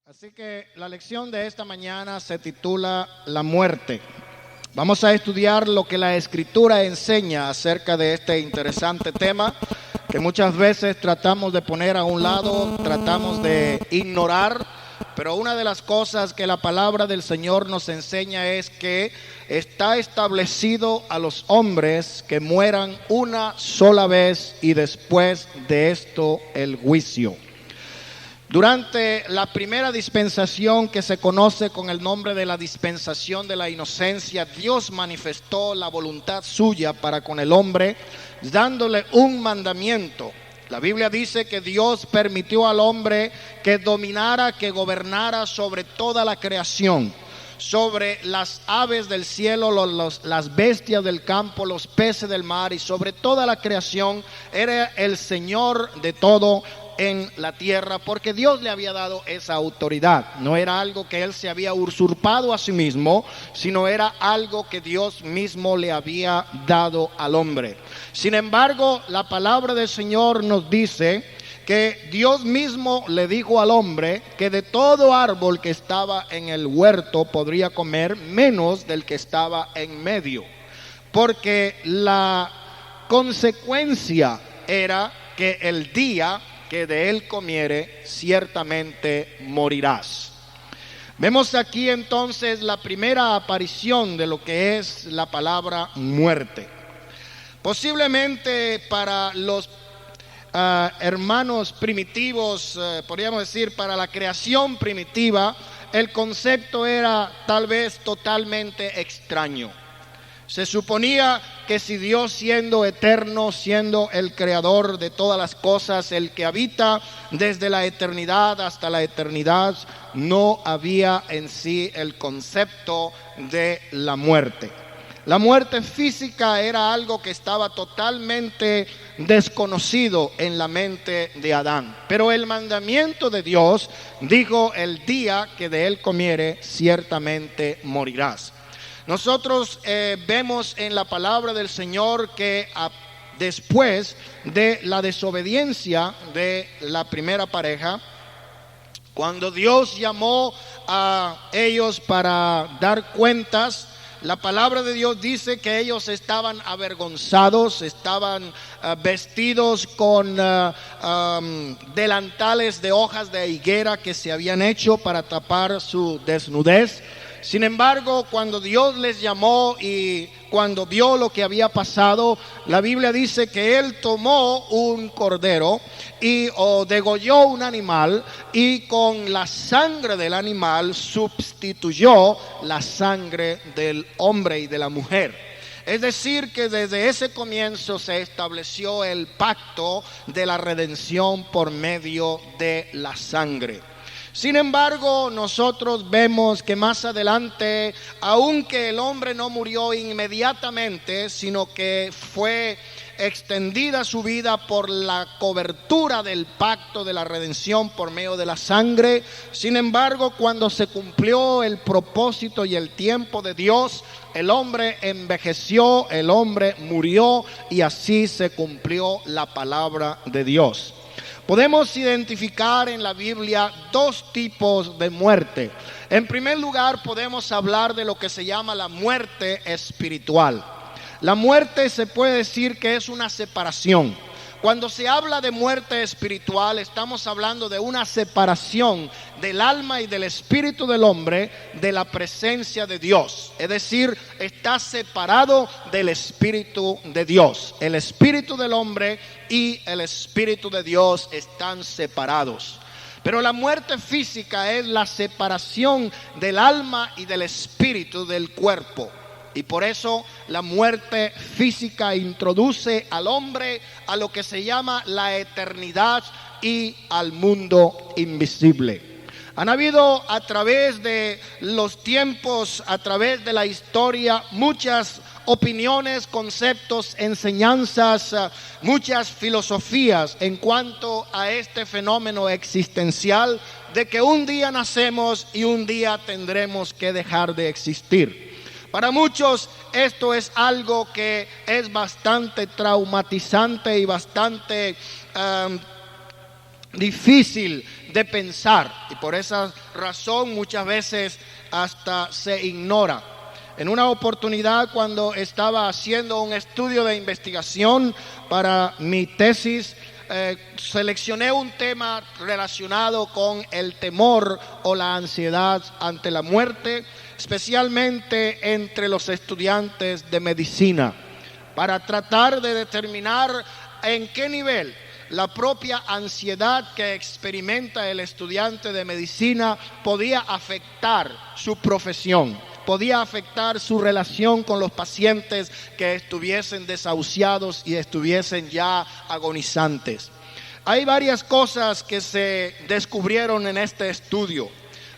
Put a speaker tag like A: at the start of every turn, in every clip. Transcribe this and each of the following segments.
A: Así que la lección de esta mañana se titula La muerte. Vamos a estudiar lo que la Escritura enseña acerca de este interesante tema que muchas veces tratamos de poner a un lado, tratamos de ignorar, pero una de las cosas que la palabra del Señor nos enseña es que está establecido a los hombres que mueran una sola vez y después de esto el juicio. Durante la primera dispensación, que se conoce con el nombre de la dispensación de la inocencia, Dios manifestó la voluntad suya para con el hombre, dándole un mandamiento. La Biblia dice que Dios permitió al hombre que dominara, que gobernara sobre toda la creación, sobre las aves del cielo, las bestias del campo, los peces del mar y sobre toda la creación. Era el Señor de todo en la tierra, porque Dios le había dado esa autoridad. No era algo que él se había usurpado a sí mismo, sino era algo que Dios mismo le había dado al hombre. Sin embargo, la palabra del Señor nos dice que Dios mismo le dijo al hombre que de todo árbol que estaba en el huerto podría comer, menos del que estaba en medio, porque la consecuencia era que el día que de él comiere, ciertamente morirás. Vemos aquí entonces la primera aparición de lo que es la palabra muerte. Posiblemente para los hermanos primitivos, podríamos decir para la creación primitiva, el concepto era tal vez totalmente extraño. Se suponía que si Dios, siendo eterno, siendo el creador de todas las cosas, el que habita desde la eternidad hasta la eternidad, no había en sí el concepto de la muerte. La muerte física era algo que estaba totalmente desconocido en la mente de Adán. Pero el mandamiento de Dios dijo: el día que de él comiere, ciertamente morirás. Nosotros vemos en la palabra del Señor que después de la desobediencia de la primera pareja, cuando Dios llamó a ellos para dar cuentas, la palabra de Dios dice que ellos estaban avergonzados, estaban vestidos con delantales de hojas de higuera que se habían hecho para tapar su desnudez. Sin embargo, cuando Dios les llamó y cuando vio lo que había pasado, la Biblia dice que Él tomó un cordero y degolló un animal, y con la sangre del animal sustituyó la sangre del hombre y de la mujer. Es decir, que desde ese comienzo se estableció el pacto de la redención por medio de la sangre. Sin embargo, nosotros vemos que más adelante, aunque el hombre no murió inmediatamente, sino que fue extendida su vida por la cobertura del pacto de la redención por medio de la sangre. Sin embargo, cuando se cumplió el propósito y el tiempo de Dios, el hombre envejeció, el hombre murió, y así se cumplió la palabra de Dios. Podemos identificar en la Biblia dos tipos de muerte. En primer lugar, podemos hablar de lo que se llama la muerte espiritual. La muerte se puede decir que es una separación. Cuando se habla de muerte espiritual, estamos hablando de una separación del alma y del espíritu del hombre de la presencia de Dios. Es decir, está separado del espíritu de Dios. El espíritu del hombre y el espíritu de Dios están separados. Pero la muerte física es la separación del alma y del espíritu del cuerpo. Y por eso la muerte física introduce al hombre a lo que se llama la eternidad y al mundo invisible. Han habido a través de los tiempos, a través de la historia, muchas opiniones, conceptos, enseñanzas, muchas filosofías en cuanto a este fenómeno existencial de que un día nacemos y un día tendremos que dejar de existir. Para muchos esto es algo que es bastante traumatizante y bastante difícil de pensar, y por esa razón muchas veces hasta se ignora. En una oportunidad, cuando estaba haciendo un estudio de investigación para mi tesis, seleccioné un tema relacionado con el temor o la ansiedad ante la muerte, especialmente entre los estudiantes de medicina, para tratar de determinar en qué nivel la propia ansiedad que experimenta el estudiante de medicina podía afectar su profesión, podía afectar su relación con los pacientes que estuviesen desahuciados y estuviesen ya agonizantes. Hay varias cosas que se descubrieron en este estudio,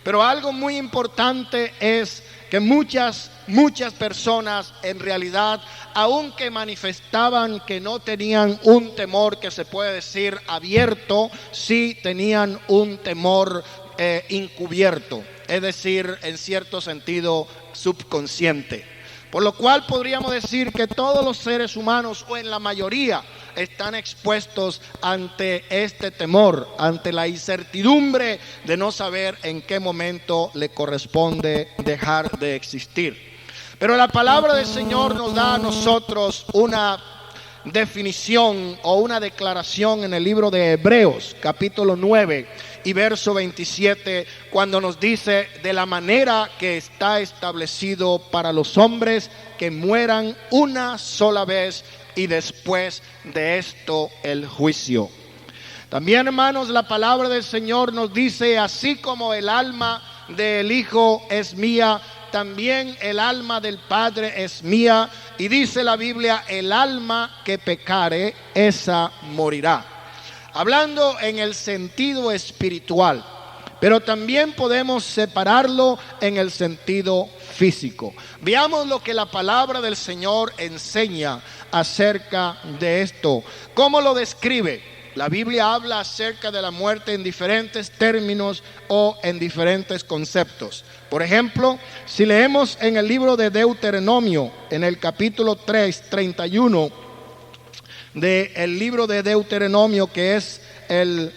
A: pero algo muy importante es que muchas personas en realidad, aunque manifestaban que no tenían un temor que se puede decir abierto, sí tenían un temor encubierto, es decir, en cierto sentido subconsciente. Por lo cual podríamos decir que todos los seres humanos, o en la mayoría, están expuestos ante este temor, ante la incertidumbre de no saber en qué momento le corresponde dejar de existir. Pero la palabra del Señor nos da a nosotros una definición o una declaración en el libro de Hebreos, capítulo 9 y verso 27, cuando nos dice: de la manera que está establecido para los hombres que mueran una sola vez, y después de esto el juicio. También, hermanos, la palabra del Señor nos dice: así como el alma del Hijo es mía, también el alma del Padre es mía. Y dice la Biblia: el alma que pecare, esa morirá. Hablando en el sentido espiritual, pero también podemos separarlo en el sentido físico. Veamos lo que la palabra del Señor enseña acerca de esto. ¿Cómo lo describe? La Biblia habla acerca de la muerte en diferentes términos o en diferentes conceptos. Por ejemplo, si leemos en el libro de Deuteronomio, en el capítulo 3, 31, del libro de Deuteronomio, que es el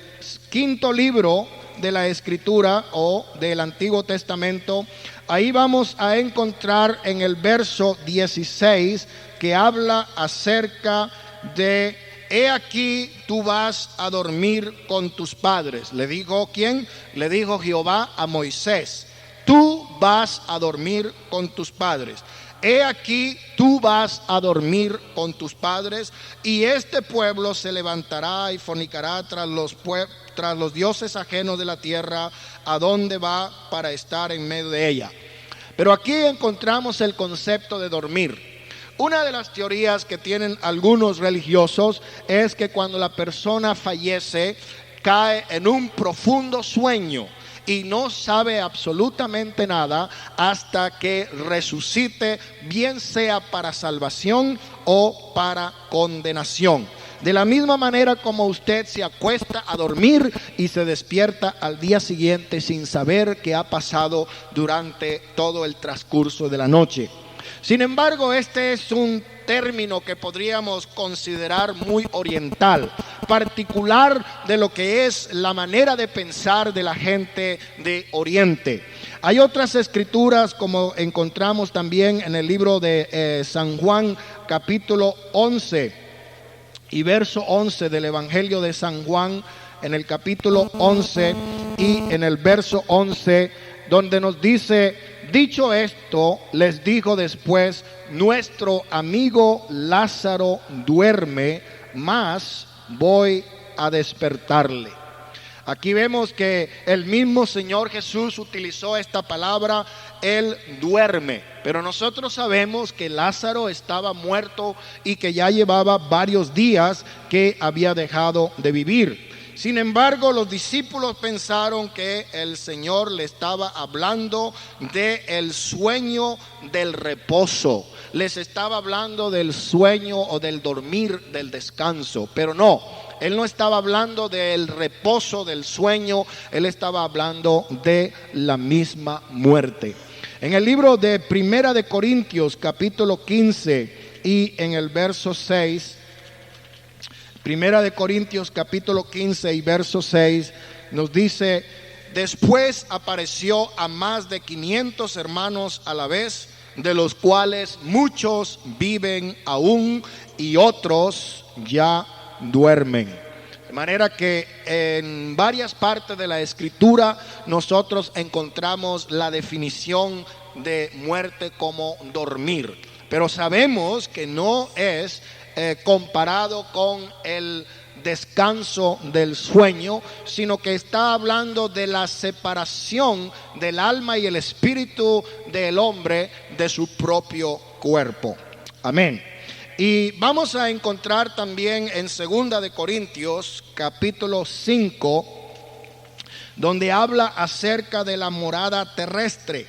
A: quinto libro de la Escritura o del Antiguo Testamento, ahí vamos a encontrar en el verso 16 que habla acerca de: he aquí tú vas a dormir con tus padres. ¿Le dijo quién? Le dijo Jehová a Moisés: tú vas a dormir con tus padres. He aquí tú vas a dormir con tus padres, y este pueblo se levantará y fornicará tras los dioses ajenos de la tierra, a donde va para estar en medio de ella. Pero aquí encontramos el concepto de dormir. Una de las teorías que tienen algunos religiosos es que cuando la persona fallece, cae en un profundo sueño y no sabe absolutamente nada hasta que resucite, bien sea para salvación o para condenación. De la misma manera como usted se acuesta a dormir y se despierta al día siguiente sin saber qué ha pasado durante todo el transcurso de la noche. Sin embargo, este es un término que podríamos considerar muy oriental, particular de lo que es la manera de pensar de la gente de Oriente. Hay otras escrituras, como encontramos también en el libro de San Juan, capítulo 11 y verso 11 del Evangelio de San Juan, en el capítulo 11 y en el verso 11, donde nos dice: dicho esto, les dijo después: nuestro amigo Lázaro duerme, mas voy a despertarle. Aquí vemos que el mismo Señor Jesús utilizó esta palabra: Él duerme. Pero nosotros sabemos que Lázaro estaba muerto y que ya llevaba varios días que había dejado de vivir. Sin embargo, los discípulos pensaron que el Señor le estaba hablando del sueño del reposo. Les estaba hablando del sueño o del dormir, del descanso. Pero no, Él no estaba hablando del reposo, del sueño. Él estaba hablando de la misma muerte. En el libro de Primera de Corintios, capítulo 15 y en el verso 6, Primera de Corintios capítulo 15 y verso 6 nos dice: después apareció a más de 500 hermanos a la vez, de los cuales muchos viven aún y otros ya duermen. De manera que en varias partes de la Escritura nosotros encontramos la definición de muerte como dormir, pero sabemos que no es comparado con el descanso del sueño, sino que está hablando de la separación del alma y el espíritu del hombre de su propio cuerpo. Amén. Y vamos a encontrar también en 2 de Corintios capítulo 5, donde habla acerca de la morada terrestre.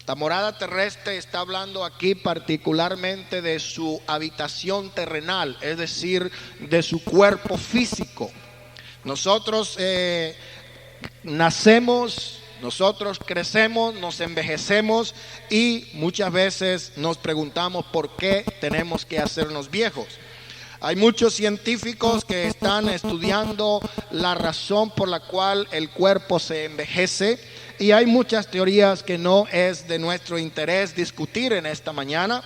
A: La morada terrestre está hablando aquí particularmente de su habitación terrenal, es decir, de su cuerpo físico. Nosotros nacemos, nosotros crecemos, nos envejecemos y muchas veces nos preguntamos por qué tenemos que hacernos viejos. Hay muchos científicos que están estudiando la razón por la cual el cuerpo se envejece, y hay muchas teorías que no es de nuestro interés discutir en esta mañana,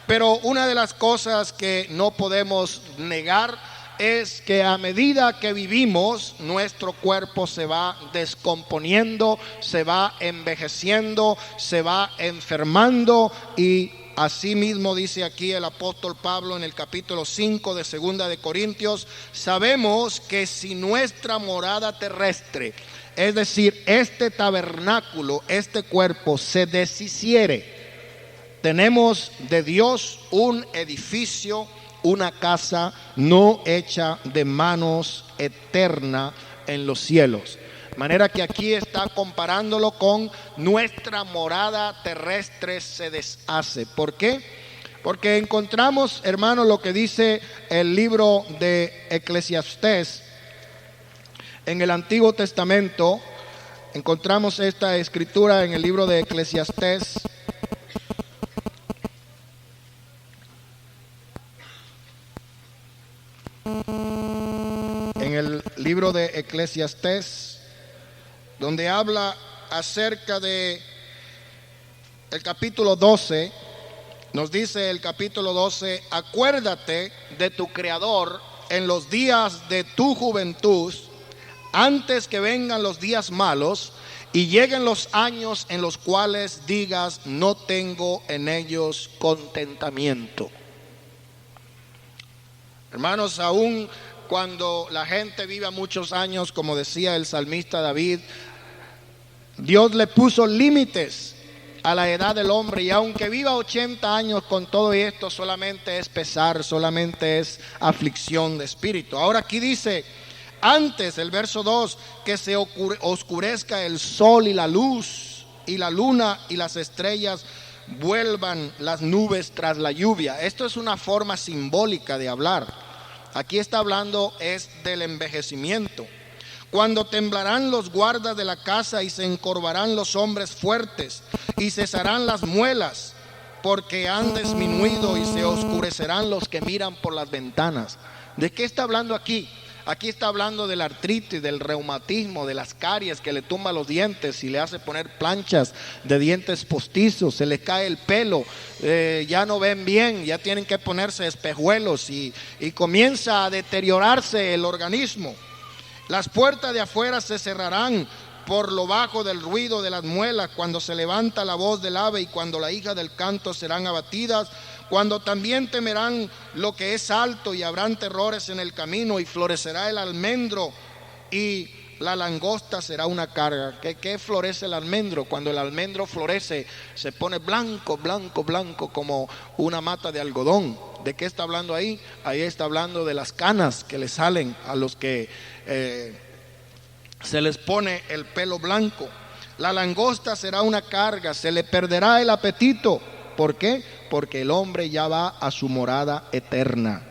A: pero una de las cosas que no podemos negar es que a medida que vivimos, nuestro cuerpo se va descomponiendo, se va envejeciendo, se va enfermando, y así mismo dice aquí el apóstol Pablo en el capítulo 5 de 2 de Corintios: sabemos que si nuestra morada terrestre, es decir, este tabernáculo, este cuerpo, se deshiciere, tenemos de Dios un edificio, una casa no hecha de manos, eterna en los cielos. De manera que aquí está comparándolo con nuestra morada terrestre se deshace. ¿Por qué? Porque encontramos, hermanos, lo que dice el libro de Eclesiastés. En el Antiguo Testamento encontramos esta escritura en el libro de Eclesiastés. En el libro de Eclesiastés, donde habla acerca de el capítulo 12, nos dice el capítulo 12: acuérdate de tu Creador en los días de tu juventud, antes que vengan los días malos y lleguen los años en los cuales digas: no tengo en ellos contentamiento. Hermanos, aún cuando la gente viva muchos años, como decía el salmista David, Dios le puso límites a la edad del hombre, y aunque viva 80 años, con todo esto solamente es pesar, solamente es aflicción de espíritu. Ahora aquí dice, antes, el verso 2, que se oscurezca el sol y la luz, y la luna y las estrellas vuelvan las nubes tras la lluvia. Esto es una forma simbólica de hablar. Aquí está hablando es del envejecimiento. Cuando temblarán los guardas de la casa y se encorvarán los hombres fuertes y cesarán las muelas, porque han disminuido, y se oscurecerán los que miran por las ventanas. ¿De qué está hablando aquí? Aquí está hablando de la artritis, del reumatismo, de las caries que le tumba los dientes y le hace poner planchas de dientes postizos, se les cae el pelo, ya no ven bien, ya tienen que ponerse espejuelos y comienza a deteriorarse el organismo. Las puertas de afuera se cerrarán por lo bajo del ruido de las muelas, cuando se levanta la voz del ave y cuando la hija del canto serán abatidas, cuando también temerán lo que es alto y habrán terrores en el camino, y florecerá el almendro y la langosta será una carga. ¿Qué florece el almendro? Cuando el almendro florece se pone blanco, blanco, blanco como una mata de algodón. ¿De qué está hablando ahí? Ahí está hablando de las canas que le salen a los que se les pone el pelo blanco. La langosta será una carga, se le perderá el apetito. ¿Por qué? Porque el hombre ya va a su morada eterna.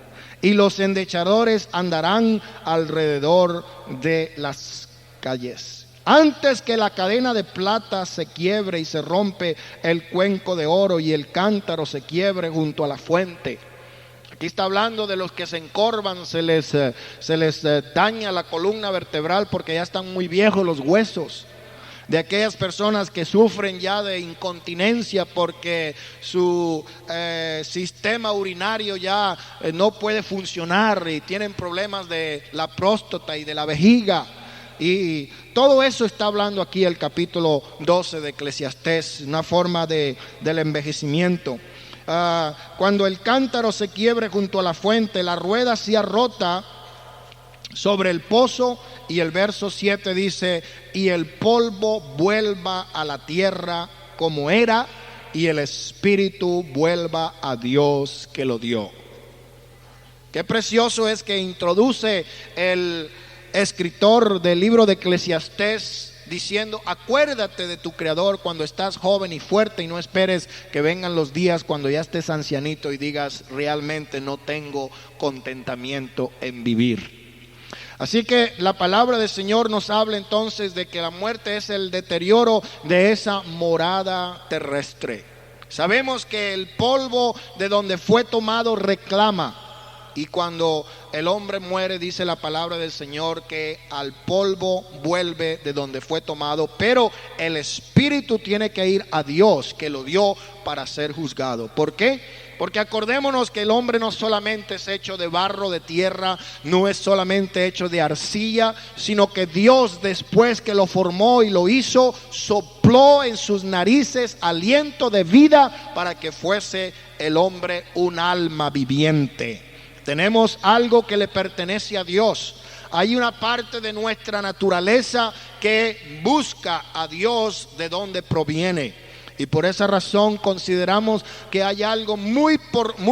A: Y los endechadores andarán alrededor de las calles. Antes que la cadena de plata se quiebre y se rompe el cuenco de oro y el cántaro se quiebre junto a la fuente. Aquí está hablando de los que se encorvan, se les daña la columna vertebral porque ya están muy viejos los huesos. De aquellas personas que sufren ya de incontinencia porque su sistema urinario ya no puede funcionar y tienen problemas de la próstata y de la vejiga. Y todo eso está hablando aquí el capítulo 12 de Eclesiastés, una forma del envejecimiento. Cuando el cántaro se quiebre junto a la fuente, la rueda sea rota sobre el pozo, y el verso 7 dice: y el polvo vuelva a la tierra como era, y el espíritu vuelva a Dios que lo dio. Qué precioso es que introduce el escritor del libro de Eclesiastés diciendo: acuérdate de tu Creador cuando estás joven y fuerte, y no esperes que vengan los días cuando ya estés ancianito y digas: realmente no tengo contentamiento en vivir. Así que la palabra del Señor nos habla entonces de que la muerte es el deterioro de esa morada terrestre. Sabemos que el polvo de donde fue tomado reclama. Y cuando el hombre muere, dice la palabra del Señor que al polvo vuelve de donde fue tomado, pero el espíritu tiene que ir a Dios que lo dio para ser juzgado. ¿Por qué? Porque acordémonos que el hombre no solamente es hecho de barro, de tierra, no es solamente hecho de arcilla, sino que Dios, después que lo formó y lo hizo, sopló en sus narices aliento de vida para que fuese el hombre un alma viviente. Tenemos algo que le pertenece a Dios. Hay una parte de nuestra naturaleza que busca a Dios de donde proviene. Y por esa razón consideramos que hay algo muy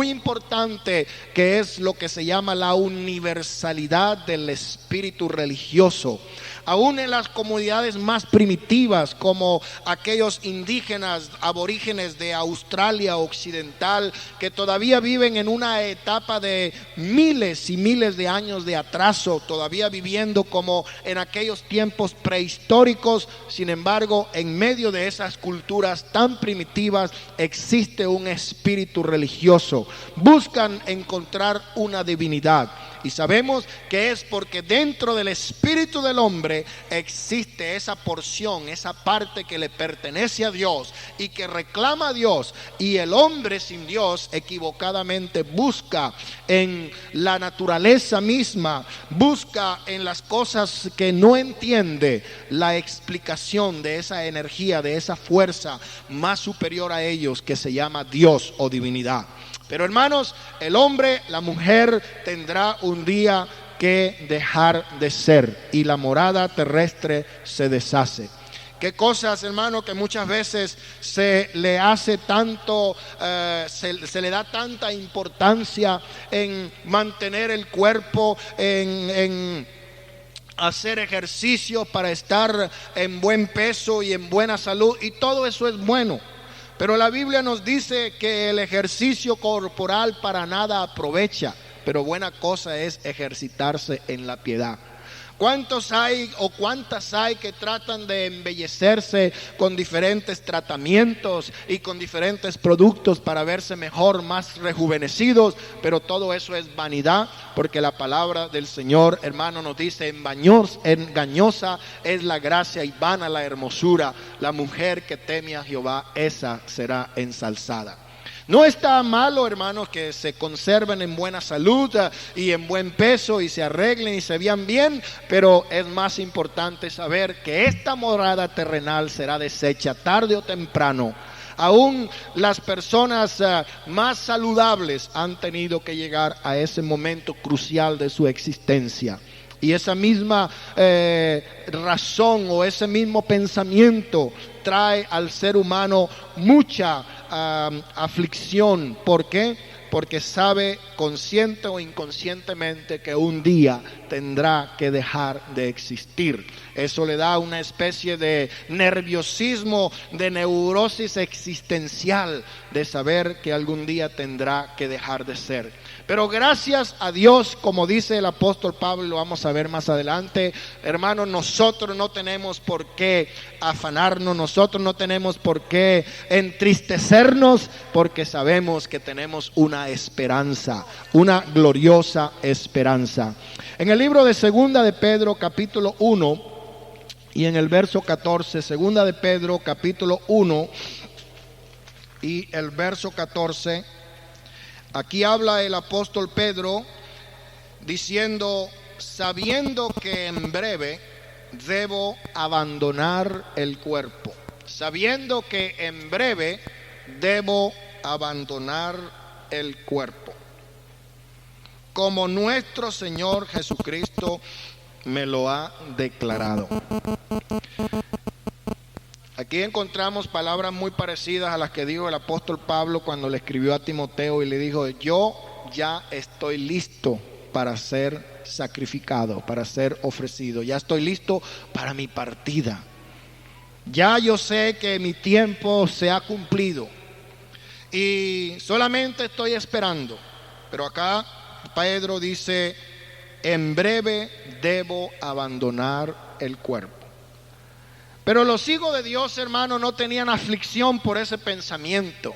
A: importante, que es lo que se llama la universalidad del espíritu religioso. Aún en las comunidades más primitivas, como aquellos indígenas aborígenes de Australia Occidental, que todavía viven en una etapa de miles y miles de años de atraso, todavía viviendo como en aquellos tiempos prehistóricos. Sin embargo, en medio de esas culturas tan primitivas existe un espíritu religioso. Buscan encontrar una divinidad. Y sabemos que es porque dentro del espíritu del hombre existe esa porción, esa parte que le pertenece a Dios y que reclama a Dios. Y el hombre sin Dios equivocadamente busca en la naturaleza misma, busca en las cosas que no entiende la explicación de esa energía, de esa fuerza más superior a ellos, que se llama Dios o divinidad. Pero hermanos, el hombre, la mujer tendrá un día que dejar de ser y la morada terrestre se deshace. Qué cosas, hermano, que muchas veces se le hace tanto, se le da tanta importancia en mantener el cuerpo, en hacer ejercicio para estar en buen peso y en buena salud, y todo eso es bueno. Pero la Biblia nos dice que el ejercicio corporal para nada aprovecha, pero buena cosa es ejercitarse en la piedad. ¿Cuántos hay o cuántas hay que tratan de embellecerse con diferentes tratamientos y con diferentes productos para verse mejor, más rejuvenecidos? Pero todo eso es vanidad, porque la palabra del Señor, hermano, nos dice: engañosa es la gracia y vana la hermosura. La mujer que teme a Jehová, esa será ensalzada. No está malo, hermanos, que se conserven en buena salud y en buen peso y se arreglen y se vean bien, pero es más importante saber que esta morada terrenal será deshecha tarde o temprano. Aún las personas más saludables han tenido que llegar a ese momento crucial de su existencia. Y esa misma razón o ese mismo pensamiento trae al ser humano mucha aflicción. ¿Por qué? Porque sabe consciente o inconscientemente que un día tendrá que dejar de existir. Eso le da una especie de nerviosismo, de neurosis existencial, de saber que algún día tendrá que dejar de ser. Pero gracias a Dios, como dice el apóstol Pablo, lo vamos a ver más adelante, hermanos, nosotros no tenemos por qué afanarnos, nosotros no tenemos por qué entristecernos, porque sabemos que tenemos una una esperanza, una gloriosa esperanza. En el libro de Segunda de Pedro, capítulo 1, y en el verso 14, Segunda de Pedro, capítulo 1, y el verso 14, aquí habla el apóstol Pedro diciendo: sabiendo que en breve debo abandonar el cuerpo. Sabiendo que en breve debo abandonar el cuerpo, como nuestro Señor Jesucristo me lo ha declarado. Aquí encontramos palabras muy parecidas a las que dijo el apóstol Pablo cuando le escribió a Timoteo y le dijo: yo ya estoy listo para ser sacrificado, para ser ofrecido. Ya estoy listo para mi partida. Ya yo sé que mi tiempo se ha cumplido y solamente estoy esperando. Pero acá Pedro dice: en breve debo abandonar el cuerpo. Pero los hijos de Dios, hermano, no tenían aflicción por ese pensamiento.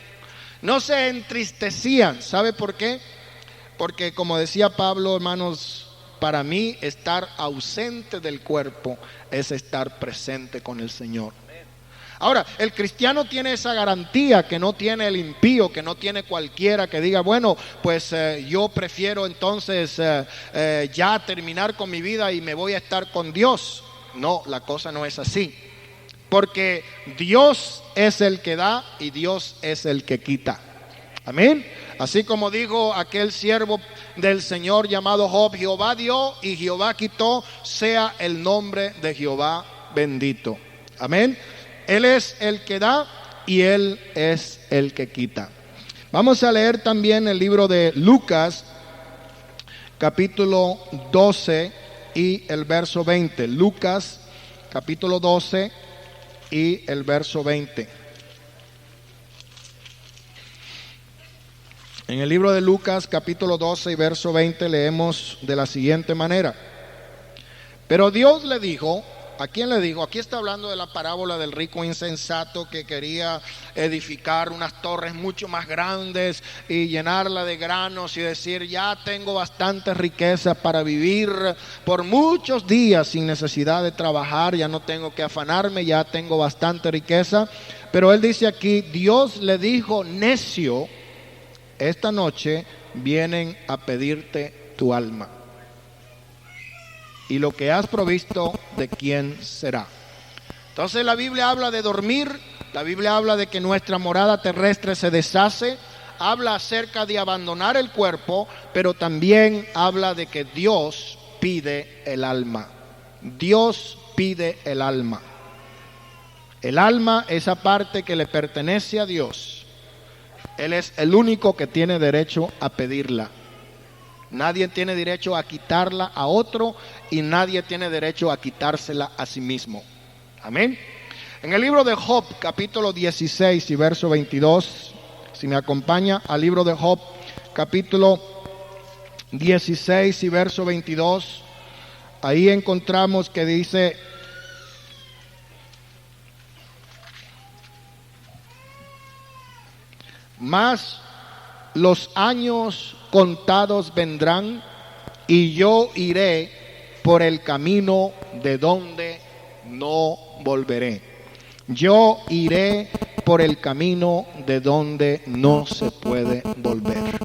A: No se entristecían. ¿Sabe por qué? Porque, como decía Pablo, hermanos, para mí estar ausente del cuerpo es estar presente con el Señor. Ahora, el cristiano tiene esa garantía que no tiene el impío, que no tiene cualquiera que diga: bueno, pues yo prefiero entonces ya terminar con mi vida y me voy a estar con Dios. No, la cosa no es así. Porque Dios es el que da y Dios es el que quita. Amén. Así como dijo aquel siervo del Señor llamado Job: Jehová dio y Jehová quitó, sea el nombre de Jehová bendito. Amén. Él es el que da y Él es el que quita. Vamos a leer también el libro de Lucas, capítulo 12 y el verso 20. Lucas, capítulo 12 y el verso 20. En el libro de Lucas, capítulo 12 y verso 20, leemos de la siguiente manera: pero Dios le dijo. ¿A quién le dijo? Aquí está hablando de la parábola del rico insensato que quería edificar unas torres mucho más grandes y llenarla de granos y decir: ya tengo bastante riqueza para vivir por muchos días sin necesidad de trabajar, ya no tengo que afanarme, ya tengo bastante riqueza. Pero él dice aquí: Dios le dijo: necio, esta noche vienen a pedirte tu alma. Y lo que has provisto, ¿de quién será? Entonces la Biblia habla de dormir, la Biblia habla de que nuestra morada terrestre se deshace, habla acerca de abandonar el cuerpo, pero también habla de que Dios pide el alma. Dios pide el alma. El alma, esa parte que le pertenece a Dios, Él es el único que tiene derecho a pedirla. Nadie tiene derecho a quitarla a otro y nadie tiene derecho a quitársela a sí mismo. Amén. En el libro de Job, capítulo 16 y verso 22, si me acompaña al libro de Job, capítulo 16 y verso 22, ahí encontramos que dice: mas los años contados vendrán y yo iré por el camino de donde no volveré. Yo iré por el camino de donde no se puede volver.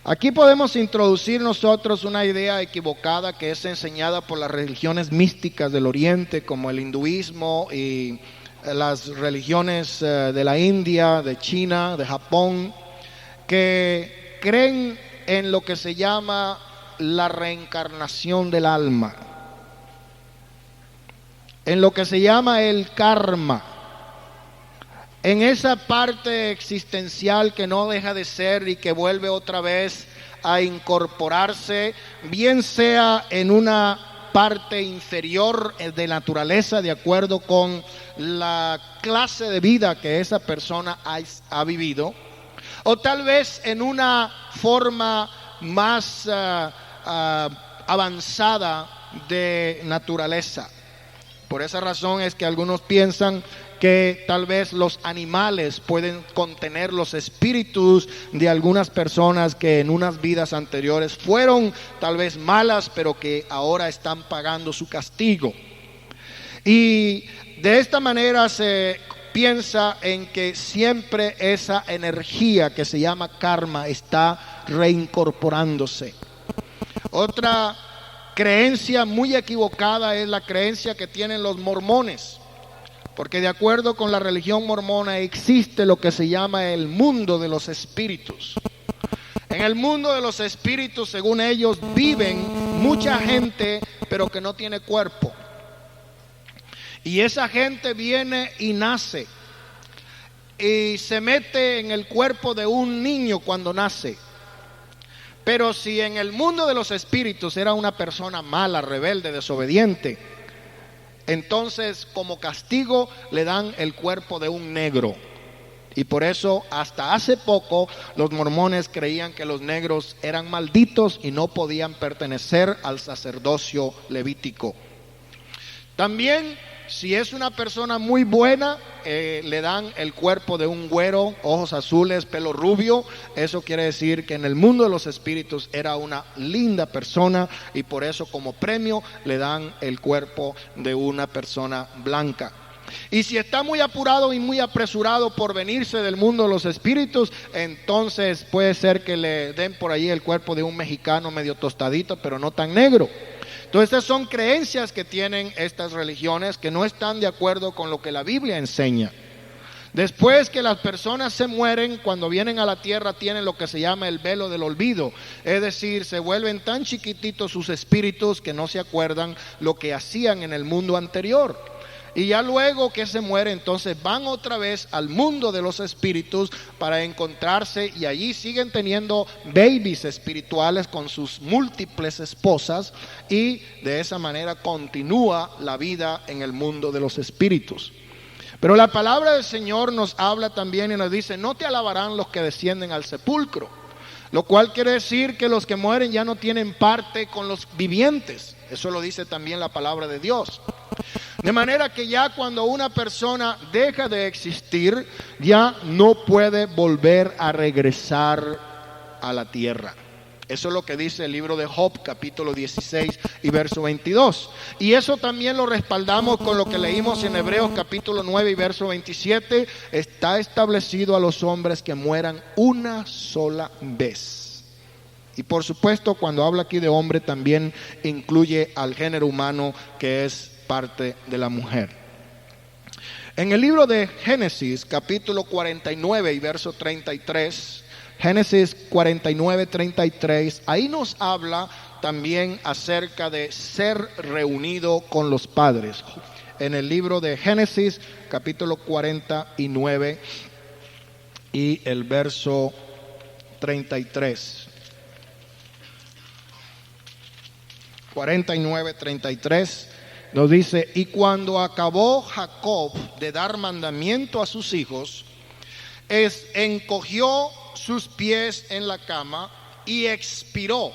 A: Aquí podemos introducir nosotros una idea equivocada que es enseñada por las religiones místicas del Oriente, como el hinduismo y las religiones de la India, de China, de Japón, que creen en lo que se llama la reencarnación del alma, en lo que se llama el karma, en esa parte existencial que no deja de ser y que vuelve otra vez a incorporarse, bien sea en una parte inferior de naturaleza de acuerdo con la clase de vida que esa persona ha vivido, o tal vez en una forma más avanzada de naturaleza. Por esa razón es que algunos piensan que tal vez los animales pueden contener los espíritus de algunas personas que en unas vidas anteriores fueron tal vez malas, pero que ahora están pagando su castigo. Y de esta manera se piensa en que siempre esa energía que se llama karma está reincorporándose. Otra creencia muy equivocada es la creencia que tienen los mormones, porque de acuerdo con la religión mormona existe lo que se llama el mundo de los espíritus. En el mundo de los espíritus, según ellos, viven mucha gente, pero que no tiene cuerpo. Y esa gente viene y nace y se mete en el cuerpo de un niño cuando nace. Pero si en el mundo de los espíritus era una persona mala, rebelde, desobediente, entonces como castigo le dan el cuerpo de un negro. Y por eso hasta hace poco los mormones creían que los negros eran malditos y no podían pertenecer al sacerdocio levítico. También, si es una persona muy buena, le dan el cuerpo de un güero, ojos azules, pelo rubio. Eso quiere decir que en el mundo de los espíritus era una linda persona y por eso como premio le dan el cuerpo de una persona blanca. Y si está muy apurado y muy apresurado por venirse del mundo de los espíritus, entonces puede ser que le den por allí el cuerpo de un mexicano medio tostadito, pero no tan negro. Entonces estas son creencias que tienen estas religiones que no están de acuerdo con lo que la Biblia enseña. Después que las personas se mueren, cuando vienen a la tierra tienen lo que se llama el velo del olvido. Es decir, se vuelven tan chiquititos sus espíritus que no se acuerdan lo que hacían en el mundo anterior. Y ya luego que se muere, entonces van otra vez al mundo de los espíritus para encontrarse y allí siguen teniendo babies espirituales con sus múltiples esposas y de esa manera continúa la vida en el mundo de los espíritus. Pero la palabra del Señor nos habla también y nos dice: no te alabarán los que descienden al sepulcro, lo cual quiere decir que los que mueren ya no tienen parte con los vivientes. Eso lo dice también la palabra de Dios. De manera que ya cuando una persona deja de existir, ya no puede volver a regresar a la tierra. Eso es lo que dice el libro de Job, capítulo 16 y verso 22. Y eso también lo respaldamos con lo que leímos en Hebreos, capítulo 9 y verso 27. Está establecido a los hombres que mueran una sola vez. Y por supuesto, cuando habla aquí de hombre, también incluye al género humano, que es parte de la mujer. En el libro de Génesis, capítulo 49 y verso 33, Génesis 49, 33, ahí nos habla también acerca de ser reunido con los padres. En el libro de Génesis, capítulo 49 y el verso 33. 49, 33 nos dice: y cuando acabó Jacob de dar mandamiento a sus hijos, encogió sus pies en la cama y expiró,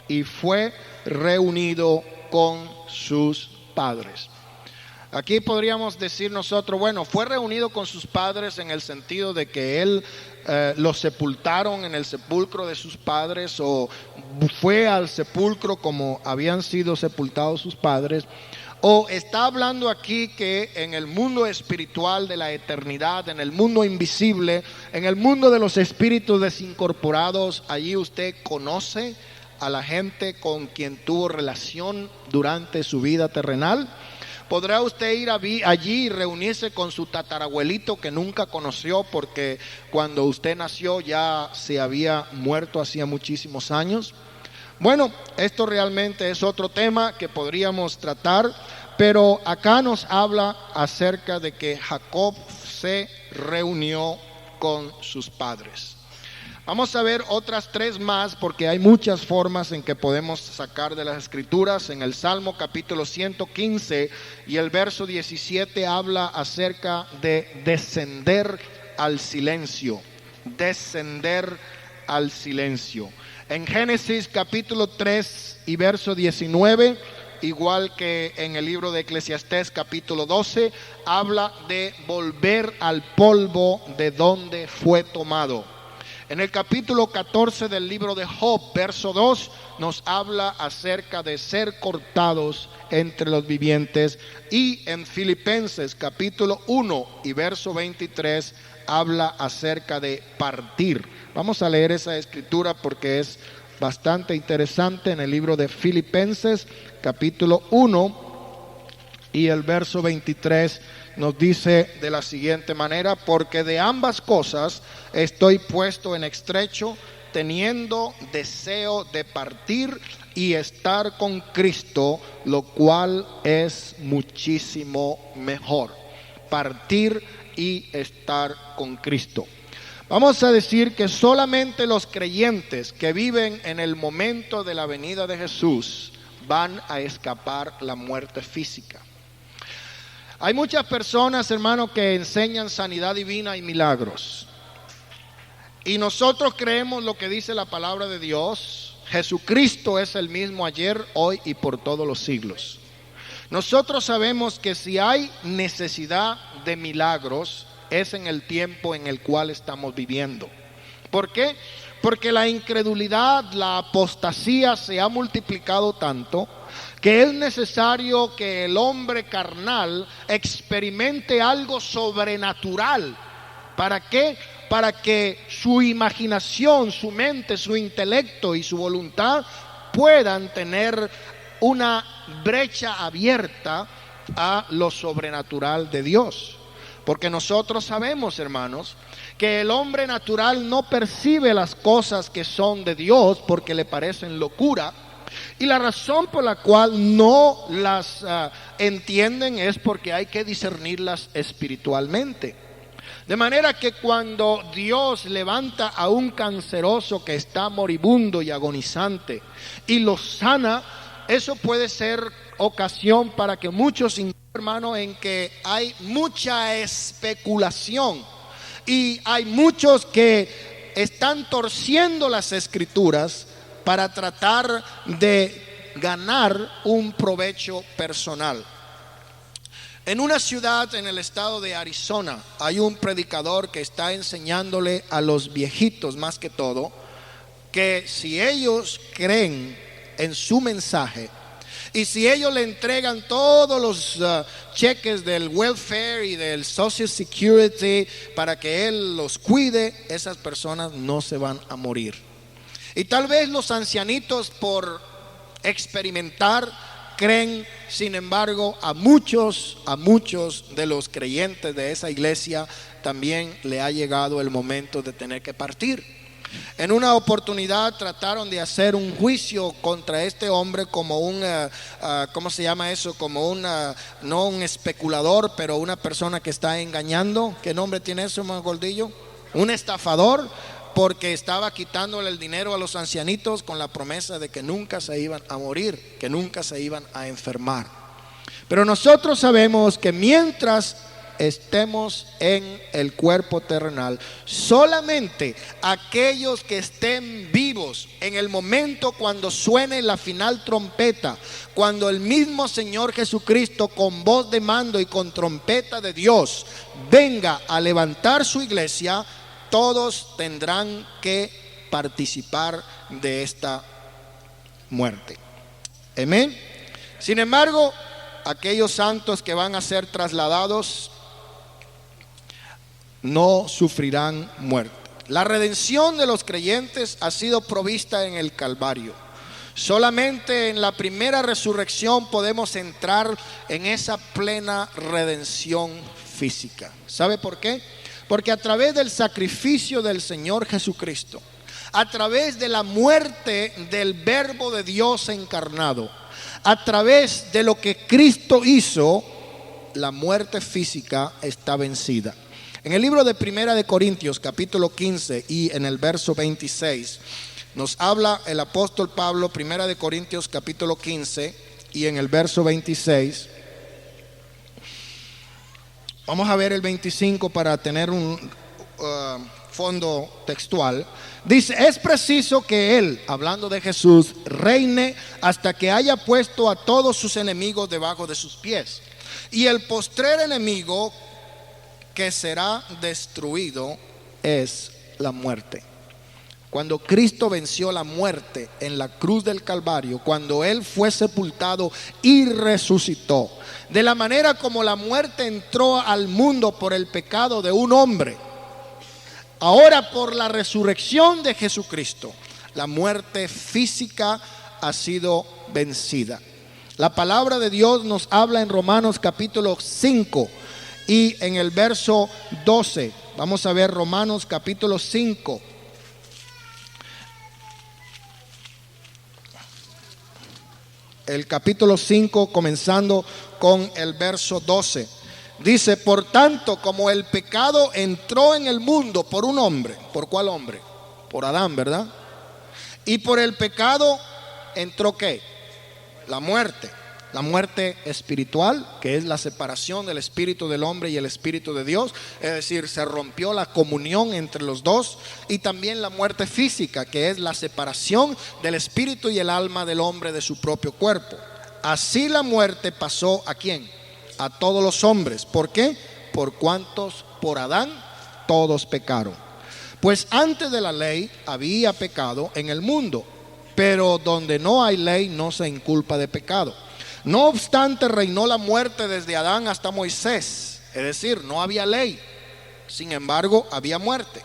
A: y fue reunido con sus padres. Aquí podríamos decir nosotros, bueno, fue reunido con sus padres en el sentido de que él los sepultaron en el sepulcro de sus padres, o fue al sepulcro como habían sido sepultados sus padres. O está hablando aquí que en el mundo espiritual de la eternidad, en el mundo invisible, en el mundo de los espíritus desincorporados, allí usted conoce a la gente con quien tuvo relación durante su vida terrenal. Podrá usted ir allí y reunirse con su tatarabuelito que nunca conoció, porque cuando usted nació ya se había muerto hacía muchísimos años. Bueno, esto realmente es otro tema que podríamos tratar, pero acá nos habla acerca de que Jacob se reunió con sus padres. Vamos a ver otras tres más, porque hay muchas formas en que podemos sacar de las escrituras. En el Salmo capítulo 115 y el verso 17 habla acerca de descender al silencio. Descender al silencio. En Génesis capítulo 3 y verso 19 igual que en el libro de Eclesiastés capítulo 12, habla de volver al polvo de donde fue tomado. En el capítulo 14 del libro de Job, verso 2, nos habla acerca de ser cortados entre los vivientes. Y en Filipenses capítulo 1 y verso 23 habla acerca de partir. Vamos a leer esa escritura porque es bastante interesante. En el libro de Filipenses capítulo 1 y el verso 23 nos dice de la siguiente manera: porque de ambas cosas estoy puesto en estrecho, teniendo deseo de partir y estar con Cristo, lo cual es muchísimo mejor. Partir y estar con Cristo. Vamos a decir que solamente los creyentes que viven en el momento de la venida de Jesús van a escapar la muerte física. Hay muchas personas, hermanos, que enseñan sanidad divina y milagros. Y nosotros creemos lo que dice la palabra de Dios. Jesucristo es el mismo ayer, hoy y por todos los siglos. Nosotros sabemos que si hay necesidad de milagros, es en el tiempo en el cual estamos viviendo. ¿Por qué? Porque la incredulidad, la apostasía se ha multiplicado tanto que es necesario que el hombre carnal experimente algo sobrenatural. ¿Para qué? Para que su imaginación, su mente, su intelecto y su voluntad puedan tener una brecha abierta a lo sobrenatural de Dios. Porque nosotros sabemos, hermanos, que el hombre natural no percibe las cosas que son de Dios porque le parecen locura. Y la razón por la cual no las entienden es porque hay que discernirlas espiritualmente. De manera que cuando Dios levanta a un canceroso que está moribundo y agonizante y lo sana, eso puede ser ocasión para que muchos, hermanos, en que hay mucha especulación y hay muchos que están torciendo las escrituras para tratar de ganar un provecho personal. En una ciudad en el estado de Arizona hay un predicador que está enseñándole a los viejitos, más que todo, que si ellos creen en su mensaje y si ellos le entregan todos los cheques del welfare y del social security para que él los cuide, esas personas no se van a morir. Y tal vez los ancianitos, por experimentar, creen. Sin embargo, a muchos de los creyentes de esa iglesia también le ha llegado el momento de tener que partir. En una oportunidad trataron de hacer un juicio contra este hombre como un, ¿cómo se llama eso? Como no un especulador, pero una persona que está engañando. ¿Qué nombre tiene eso, más Gordillo? Un estafador, porque estaba quitándole el dinero a los ancianitos con la promesa de que nunca se iban a morir, que nunca se iban a enfermar. Pero nosotros sabemos que mientras estemos en el cuerpo terrenal, solamente aquellos que estén vivos en el momento cuando suene la final trompeta, cuando el mismo Señor Jesucristo con voz de mando y con trompeta de Dios venga a levantar su iglesia, todos tendrán que participar de esta muerte. Amén. Sin embargo, aquellos santos que van a ser trasladados no sufrirán muerte. La redención de los creyentes ha sido provista en el Calvario. Solamente en la primera resurrección podemos entrar en esa plena redención física. ¿Sabe por qué? Porque a través del sacrificio del Señor Jesucristo, a través de la muerte del Verbo de Dios encarnado, a través de lo que Cristo hizo, la muerte física está vencida. En el libro de Primera de Corintios, capítulo 15 y en el verso 26, nos habla el apóstol Pablo, Primera de Corintios, capítulo 15 y en el verso 26. Vamos a ver el 25 para tener un fondo textual, dice: es preciso que Él, hablando de Jesús, reine hasta que haya puesto a todos sus enemigos debajo de sus pies. Y el postrer enemigo que será destruido es la muerte. Cuando Cristo venció la muerte en la cruz del Calvario, cuando Él fue sepultado y resucitó, de la manera como la muerte entró al mundo por el pecado de un hombre, ahora por la resurrección de Jesucristo, la muerte física ha sido vencida. La palabra de Dios nos habla en Romanos capítulo 5 y en el verso 12. Vamos a ver Romanos capítulo 5. El capítulo 5, comenzando con el verso 12. Dice: por tanto, como el pecado entró en el mundo por un hombre. ¿Por cuál hombre? Por Adán, ¿verdad? Y por el pecado entró ¿qué? La muerte. La muerte espiritual, que es la separación del espíritu del hombre y el espíritu de Dios, es decir, se rompió la comunión entre los dos. Y también la muerte física, que es la separación del espíritu y el alma del hombre de su propio cuerpo. Así la muerte pasó ¿a quién? A todos los hombres. ¿Por qué? Por cuantos por Adán todos pecaron. Pues antes de la ley había pecado en el mundo, pero donde no hay ley no se inculpa de pecado. No obstante, reinó la muerte desde Adán hasta Moisés, es decir, no había ley, sin embargo había muerte.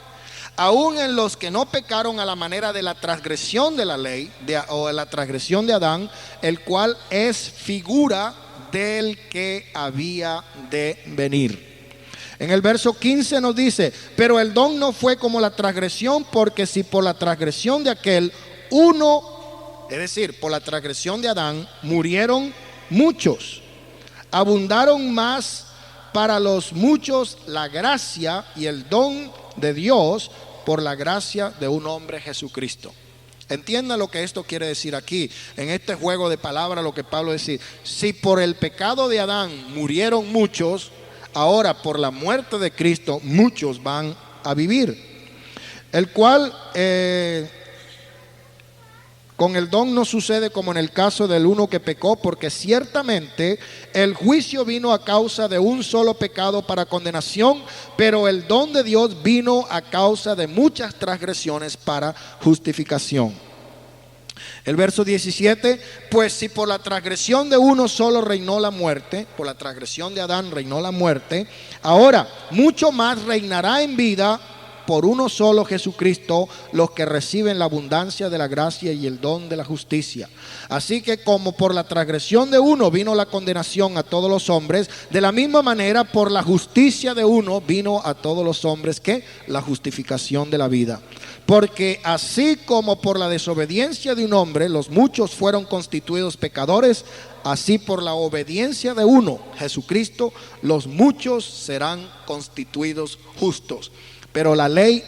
A: Aún en los que no pecaron a la manera de la transgresión de la ley, o de la transgresión de Adán, el cual es figura del que había de venir. En el verso 15 nos dice: pero el don no fue como la transgresión, porque si por la transgresión de aquel uno, es decir, por la transgresión de Adán, murieron muchos, abundaron más para los muchos la gracia y el don de Dios por la gracia de un hombre, Jesucristo. Entienda lo que esto quiere decir aquí, en este juego de palabras, lo que Pablo dice: si por el pecado de Adán murieron muchos, ahora por la muerte de Cristo muchos van a vivir. El cual con el don no sucede como en el caso del uno que pecó, porque ciertamente el juicio vino a causa de un solo pecado para condenación, pero el don de Dios vino a causa de muchas transgresiones para justificación. El verso 17: pues si por la transgresión de uno solo reinó la muerte, por la transgresión de Adán reinó la muerte, ahora mucho más reinará en vida por uno solo, Jesucristo, los que reciben la abundancia de la gracia y el don de la justicia. Así que como por la transgresión de uno vino la condenación a todos los hombres, de la misma manera por la justicia de uno vino a todos los hombres ¿qué? La justificación de la vida. Porque así como por la desobediencia de un hombre los muchos fueron constituidos pecadores, así por la obediencia de uno, Jesucristo, los muchos serán constituidos justos. Pero la ley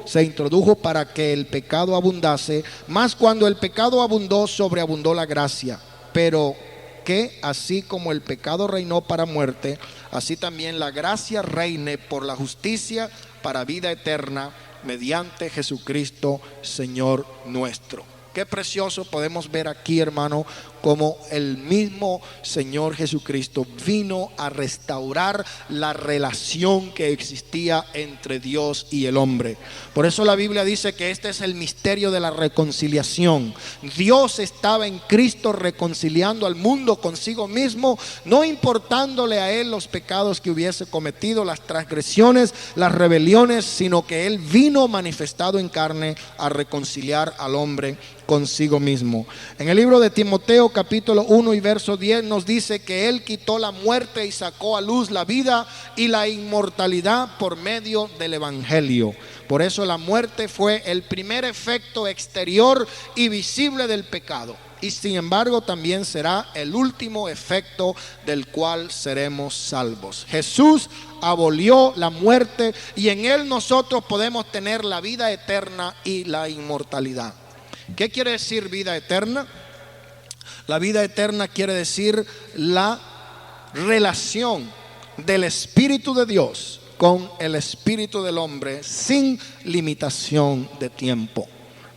A: se introdujo para que el pecado abundase, mas cuando el pecado abundó, sobreabundó la gracia. Pero que así como el pecado reinó para muerte, así también la gracia reine por la justicia para vida eterna, mediante Jesucristo, Señor nuestro. Qué precioso podemos ver aquí, hermano, como el mismo Señor Jesucristo vino a restaurar la relación que existía entre Dios y el hombre. Por eso la Biblia dice que este es el misterio de la reconciliación. Dios estaba en Cristo reconciliando al mundo consigo mismo, no importándole a él los pecados que hubiese cometido, las transgresiones, las rebeliones, sino que él vino manifestado en carne a reconciliar al hombre consigo mismo. En el libro de Timoteo capítulo 1 y verso 10 nos dice que él quitó la muerte y sacó a luz la vida y la inmortalidad por medio del evangelio. Por eso la muerte fue el primer efecto exterior y visible del pecado, y sin embargo también será el último efecto del cual seremos salvos. Jesús abolió la muerte y en él nosotros podemos tener la vida eterna y la inmortalidad. ¿Qué quiere decir vida eterna? La vida eterna quiere decir la relación del Espíritu de Dios con el espíritu del hombre sin limitación de tiempo.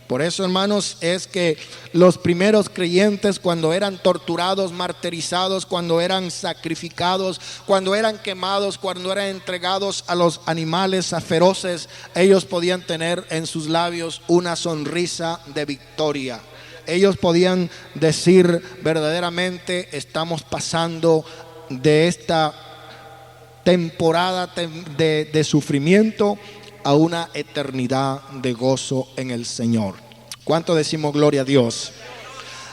A: Por eso, hermanos, es que los primeros creyentes, cuando eran torturados, martirizados, cuando eran sacrificados, cuando eran quemados, cuando eran entregados a los animales feroces, ellos podían tener en sus labios una sonrisa de victoria. Ellos podían decir: verdaderamente estamos pasando de esta temporada de sufrimiento a una eternidad de gozo en el Señor. ¿Cuánto decimos gloria a Dios?